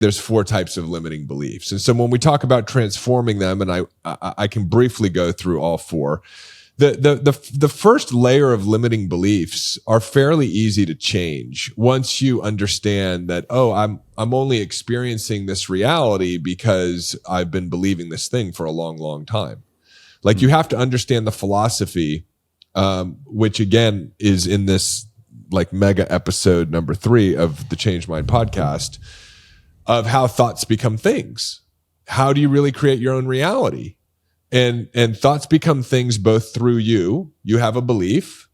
there's 4 types of limiting beliefs. And so when we talk about transforming them, and I can briefly go through all 4, the first layer of limiting beliefs are fairly easy to change once you understand that, oh, I'm only experiencing this reality because I've been believing this thing for a long, long time. Like, you have to understand the philosophy, which again is in this like mega episode number 3 of the Change Mind podcast, of how thoughts become things. How do you really create your own reality? And thoughts become things both through you. You have a belief,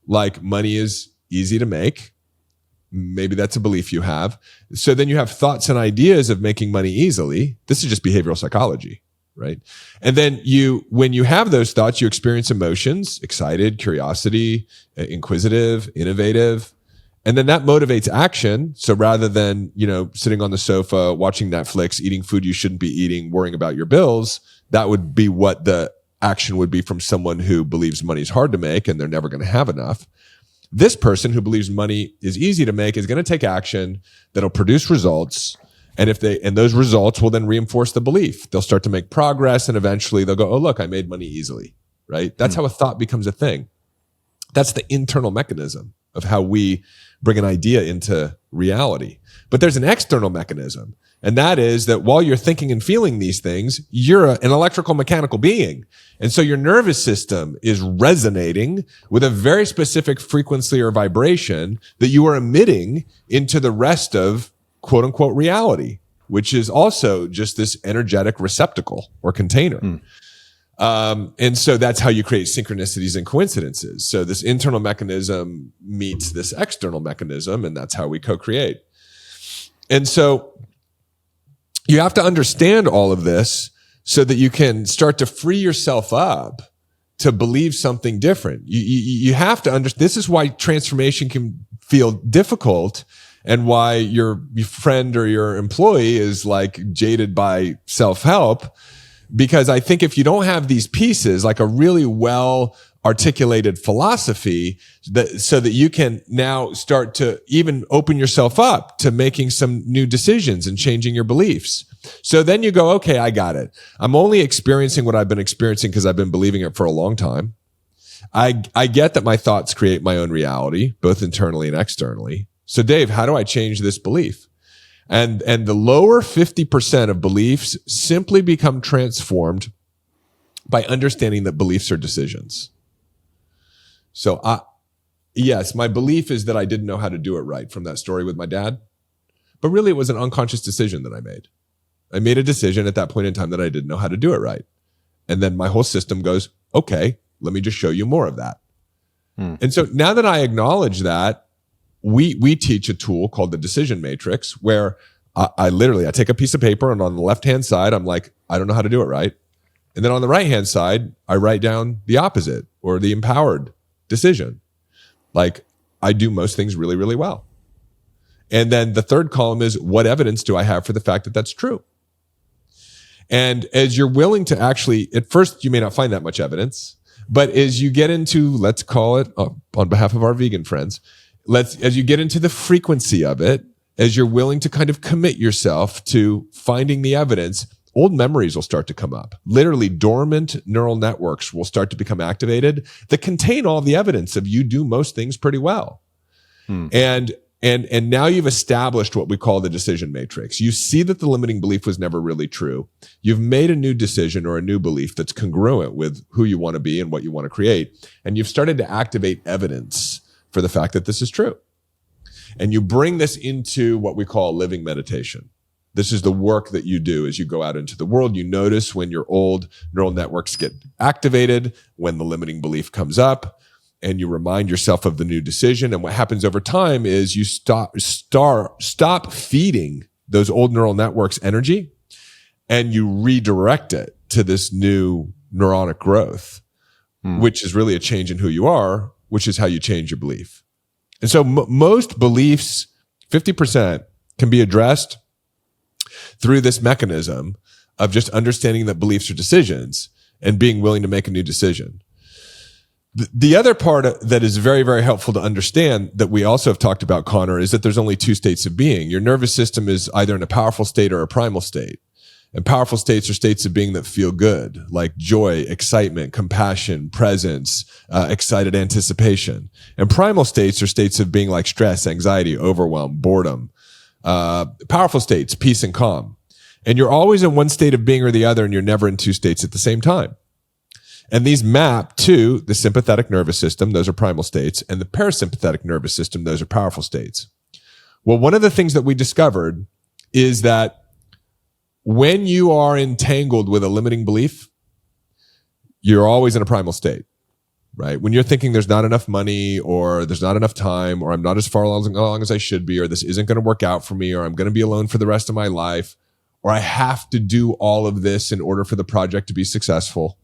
like money is easy to make. Maybe that's a belief you have. So then you have thoughts and ideas of making money easily. This is just behavioral psychology, right? And then when you have those thoughts, you experience emotions: excited, curiosity, inquisitive, innovative. And then that motivates action. So rather than, sitting on the sofa, watching Netflix, eating food you shouldn't be eating, worrying about your bills, that would be what the action would be from someone who believes money is hard to make and they're never going to have enough. This person who believes money is easy to make is going to take action that'll produce results. And those results will then reinforce the belief. They'll start to make progress, and eventually they'll go, oh, look, I made money easily, right? That's how a thought becomes a thing. That's the internal mechanism of how we bring an idea into reality. But there's an external mechanism. And that is that while you're thinking and feeling these things, you're an electrical mechanical being. And so your nervous system is resonating with a very specific frequency or vibration that you are emitting into the rest of quote unquote reality, which is also just this energetic receptacle or container. And so that's how you create synchronicities and coincidences. So this internal mechanism meets this external mechanism, and that's how we co-create. And so you have to understand all of this so that you can start to free yourself up to believe something different. You have to understand. This is why transformation can feel difficult, and why your friend or your employee is like jaded by self-help. Because I think if you don't have these pieces, like a really well articulated philosophy, so that you can now start to even open yourself up to making some new decisions and changing your beliefs. So then you go, okay, I got it. I'm only experiencing what I've been experiencing because I've been believing it for a long time. I get that my thoughts create my own reality, both internally and externally. So Dave, how do I change this belief? And the lower 50% of beliefs simply become transformed by understanding that beliefs are decisions. So yes, my belief is that I didn't know how to do it right from that story with my dad. But really it was an unconscious decision that I made. I made a decision at that point in time that I didn't know how to do it right. And then my whole system goes, okay, let me just show you more of that. And so now that I acknowledge that, we teach a tool called the decision matrix, where I take a piece of paper, and on the left-hand side, I'm like, I don't know how to do it right. And then on the right-hand side, I write down the opposite, or the empowered decision. Like, I do most things really, really well. And then the third column is, what evidence do I have for the fact that that's true? And as you're willing to actually, at first, you may not find that much evidence, but as you get into, let's call it, on behalf of our vegan friends, as you get into the frequency of it, as you're willing to kind of commit yourself to finding the evidence, old memories will start to come up. Literally, dormant neural networks will start to become activated that contain all the evidence of you do most things pretty well. And now you've established what we call the decision matrix. You see that the limiting belief was never really true. You've made a new decision or a new belief that's congruent with who you want to be and what you want to create. And you've started to activate evidence for the fact that this is true. And you bring this into what we call living meditation. This is the work that you do as you go out into the world. You notice when your old neural networks get activated, when the limiting belief comes up, and you remind yourself of the new decision. And what happens over time is you stop feeding those old neural networks energy, and you redirect it to this new neuronic growth, which is really a change in who you are, which is how you change your belief. And so most beliefs, 50%, can be addressed through this mechanism of just understanding that beliefs are decisions and being willing to make a new decision. The other part that is very, very helpful to understand that we also have talked about, Connor, is that there's only two states of being. Your nervous system is either in a powerful state or a primal state. And powerful states are states of being that feel good, like joy, excitement, compassion, presence, excited anticipation. And primal states are states of being like stress, anxiety, overwhelm, boredom. Powerful states, peace and calm. And you're always in one state of being or the other, and you're never in two states at the same time. And these map to the sympathetic nervous system, those are primal states, and the parasympathetic nervous system, those are powerful states. Well, one of the things that we discovered is that when you are entangled with a limiting belief, you're always in a primal state, right? When you're thinking there's not enough money, or there's not enough time, or I'm not as far along as I should be, or this isn't going to work out for me, or I'm going to be alone for the rest of my life, or I have to do all of this in order for the project to be successful,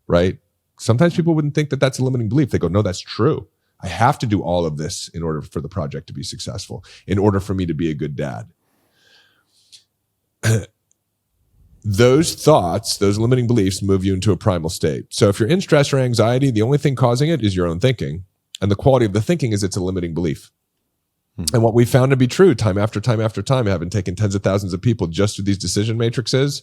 right? Sometimes people wouldn't think that that's a limiting belief. They go, no, that's true. I have to do all of this in order for the project to be successful, in order for me to be a good dad. Those thoughts, those limiting beliefs move you into a primal state. So if you're in stress or anxiety, the only thing causing it is your own thinking. And the quality of the thinking is it's a limiting belief. And what we found to be true time after time after time, having taken tens of thousands of people just through these decision matrices,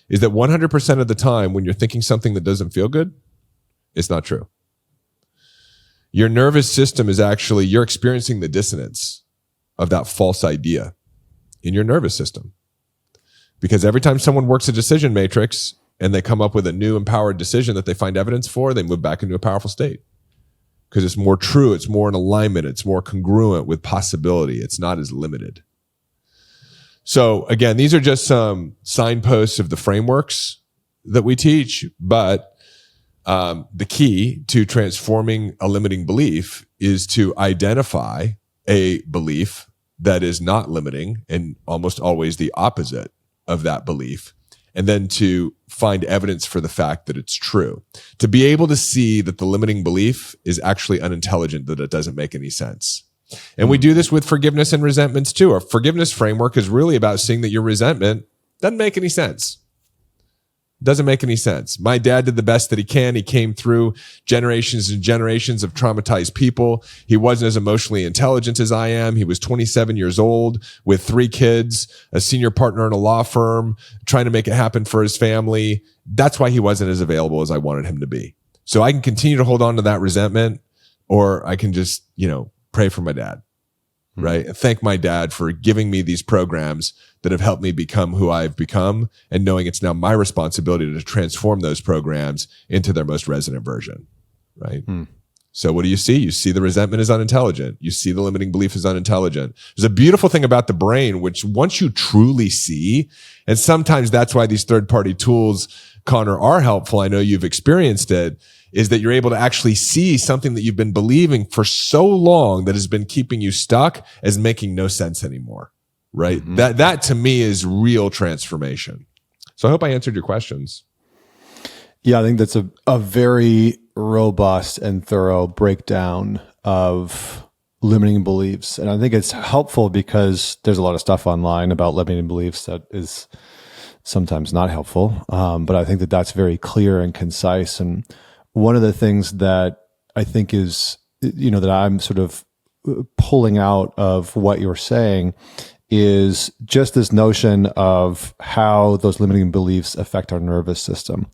is that 100% of the time when you're thinking something that doesn't feel good, it's not true. Your nervous system is actually, you're experiencing the dissonance of that false idea in your nervous system. Because every time someone works a decision matrix and they come up with a new empowered decision that they find evidence for, they move back into a powerful state. Because it's more true, it's more in alignment, it's more congruent with possibility, it's not as limited. So again, these are just some signposts of the frameworks that we teach, but the key to transforming a limiting belief is to identify a belief that is not limiting and almost always the opposite of that belief, and then to find evidence for the fact that it's true. To be able to see that the limiting belief is actually unintelligent, that it doesn't make any sense. And we do this with forgiveness and resentments too. Our forgiveness framework is really about seeing that your resentment doesn't make any sense. Doesn't make any sense. My dad did the best that he can. He came through generations and generations of traumatized people. He wasn't as emotionally intelligent as I am. He was 27 years old with 3 kids, a senior partner in a law firm, trying to make it happen for his family. That's why he wasn't as available as I wanted him to be. So I can continue to hold on to that resentment, or I can just, pray for my dad, right? And thank my dad for giving me these programs that have helped me become who I've become, and knowing it's now my responsibility to transform those programs into their most resonant version, right? So what do you see? You see the resentment is unintelligent. You see the limiting belief is unintelligent. There's a beautiful thing about the brain, which once you truly see, and sometimes that's why these third-party tools, Connor, are helpful. I know you've experienced it, is that you're able to actually see something that you've been believing for so long that has been keeping you stuck as making no sense anymore, right? That to me is real transformation. So I hope I answered your questions. Yeah, I think that's a very robust and thorough breakdown of limiting beliefs. And I think it's helpful because there's a lot of stuff online about limiting beliefs that is sometimes not helpful. But I think that that's very clear and concise. And one of the things that I think is, that I'm sort of pulling out of what you're saying is just this notion of how those limiting beliefs affect our nervous system,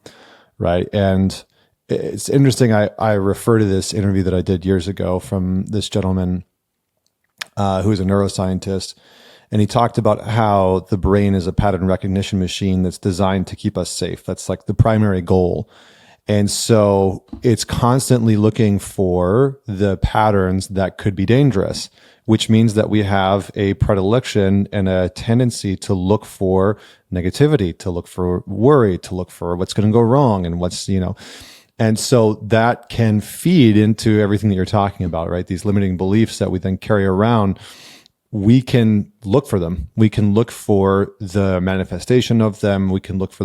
right? And it's interesting. I refer to this interview that I did years ago from this gentleman who is a neuroscientist. And he talked about how the brain is a pattern recognition machine that's designed to keep us safe. That's like the primary goal. And so it's constantly looking for the patterns that could be dangerous, which means that we have a predilection and a tendency to look for negativity, to look for worry, to look for what's going to go wrong and and so that can feed into everything that you're talking about, right? These limiting beliefs that we then carry around. We can look for them. We can look for the manifestation of them. We can look for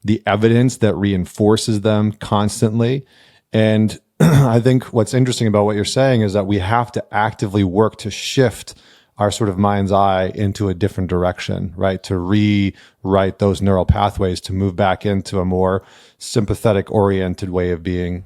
the evidence that reinforces them constantly. And I think what's interesting about what you're saying is that we have to actively work to shift our sort of mind's eye into a different direction, right? To rewrite those neural pathways to move back into a more sympathetic oriented way of being.